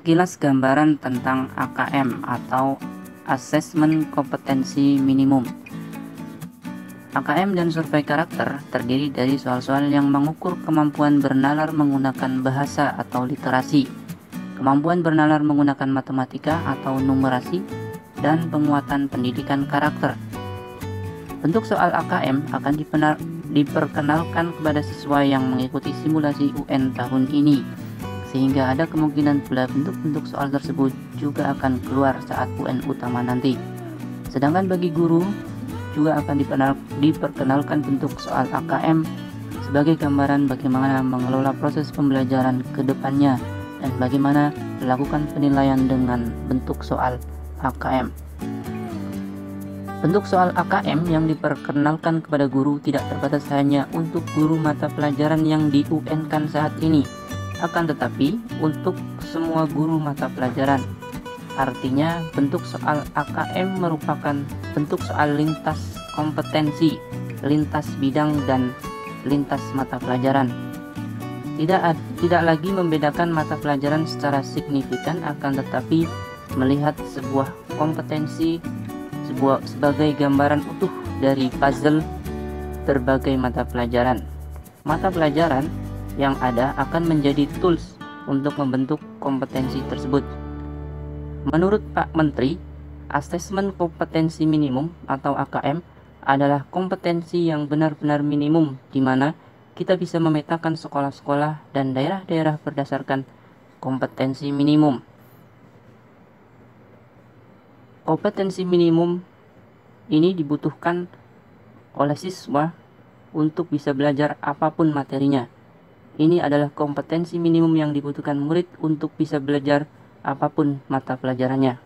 Sekilas gambaran tentang AKM atau Asesmen Kompetensi Minimum. AKM dan survei karakter terdiri dari soal-soal yang mengukur kemampuan bernalar menggunakan bahasa atau literasi, kemampuan bernalar menggunakan matematika atau numerasi, dan penguatan pendidikan karakter. Bentuk soal AKM akan diperkenalkan kepada siswa yang mengikuti simulasi UN tahun ini, sehingga ada kemungkinan pula bentuk-bentuk soal tersebut juga akan keluar saat UN utama nanti. Sedangkan bagi guru juga akan diperkenalkan bentuk soal AKM sebagai gambaran bagaimana mengelola proses pembelajaran ke depannya dan bagaimana melakukan penilaian dengan bentuk soal AKM. Bentuk soal AKM yang diperkenalkan kepada guru tidak terbatas hanya untuk guru mata pelajaran yang di UN-kan saat ini, akan tetapi untuk semua guru mata pelajaran. Artinya, bentuk soal AKM merupakan bentuk soal lintas kompetensi, lintas bidang, dan lintas mata pelajaran. Tidak lagi membedakan mata pelajaran secara signifikan, akan tetapi melihat sebuah kompetensi sebagai gambaran utuh dari puzzle berbagai mata pelajaran. Mata pelajaran yang ada akan menjadi tools untuk membentuk kompetensi tersebut. Menurut Pak Menteri, asesmen kompetensi minimum atau AKM adalah kompetensi yang benar-benar minimum, di mana kita bisa memetakan sekolah-sekolah dan daerah-daerah berdasarkan kompetensi minimum. Kompetensi minimum ini dibutuhkan oleh siswa untuk bisa belajar apapun materinya. Ini adalah kompetensi minimum yang dibutuhkan murid untuk bisa belajar apapun mata pelajarannya.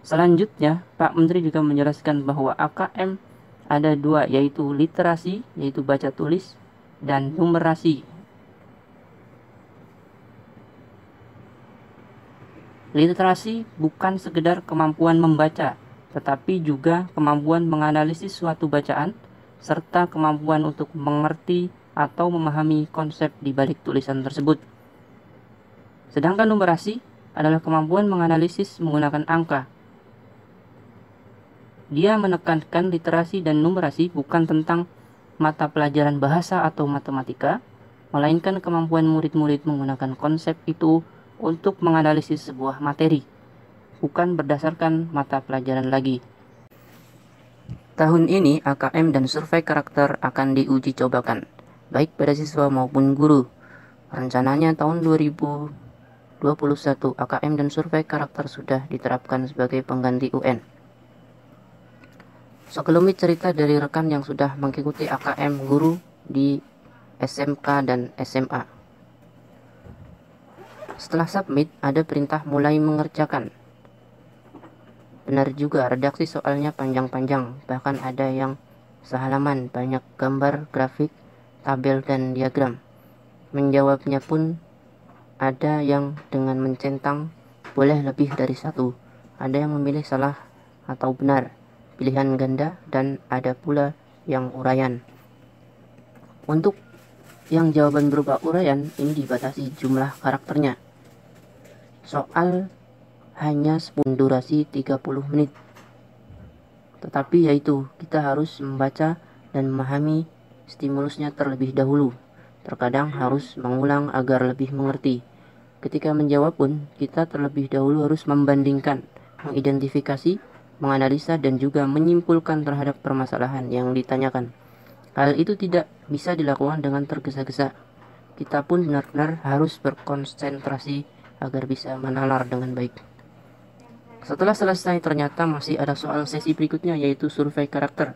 Selanjutnya, Pak Menteri juga menjelaskan bahwa AKM ada dua, yaitu literasi, yaitu baca tulis, dan numerasi. Literasi bukan sekedar kemampuan membaca, tetapi juga kemampuan menganalisis suatu bacaan, serta kemampuan untuk mengerti atau memahami konsep di balik tulisan tersebut. Sedangkan numerasi adalah kemampuan menganalisis menggunakan angka. Dia menekankan literasi dan numerasi bukan tentang mata pelajaran bahasa atau matematika, melainkan kemampuan murid-murid menggunakan konsep itu untuk menganalisis sebuah materi, bukan berdasarkan mata pelajaran lagi. Tahun ini AKM dan survei karakter akan diuji cobakan, baik pada siswa maupun guru. Rencananya tahun 2021 AKM dan survei karakter sudah diterapkan sebagai pengganti UN. Sekelumit cerita dari rekan yang sudah mengikuti AKM guru di SMK dan SMA. Setelah submit, ada perintah mulai mengerjakan. Benar juga, redaksi soalnya panjang-panjang, bahkan ada yang sehalaman, banyak gambar, grafik, tabel, dan diagram. Menjawabnya pun ada yang dengan mencentang, boleh lebih dari satu. Ada yang memilih salah atau benar, pilihan ganda, dan ada pula yang uraian. Untuk yang jawaban berupa uraian, ini dibatasi jumlah karakternya. Soal hanya durasi 30 menit. Tetapi yaitu, kita harus membaca dan memahami stimulusnya terlebih dahulu. Terkadang harus mengulang agar lebih mengerti. Ketika menjawab pun, kita terlebih dahulu harus membandingkan, mengidentifikasi, menganalisa, dan juga menyimpulkan terhadap permasalahan yang ditanyakan. Hal itu tidak bisa dilakukan dengan tergesa-gesa. Kita pun benar-benar harus berkonsentrasi agar bisa menalar dengan baik. Setelah selesai, ternyata masih ada soal sesi berikutnya, yaitu survei karakter.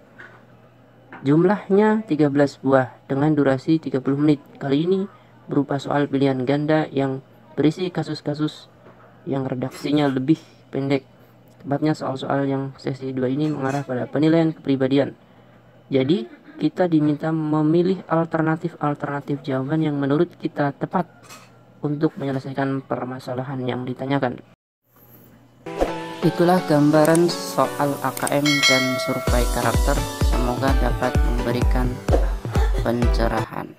Jumlahnya 13 buah dengan durasi 30 menit. Kali ini berupa soal pilihan ganda yang berisi kasus-kasus yang redaksinya lebih pendek. Tepatnya soal-soal yang sesi 2 ini mengarah pada penilaian kepribadian. Jadi, kita diminta memilih alternatif jawaban yang menurut kita tepat untuk menyelesaikan permasalahan yang ditanyakan. Itulah gambaran soal AKM dan survei karakter. Semoga dapat memberikan pencerahan.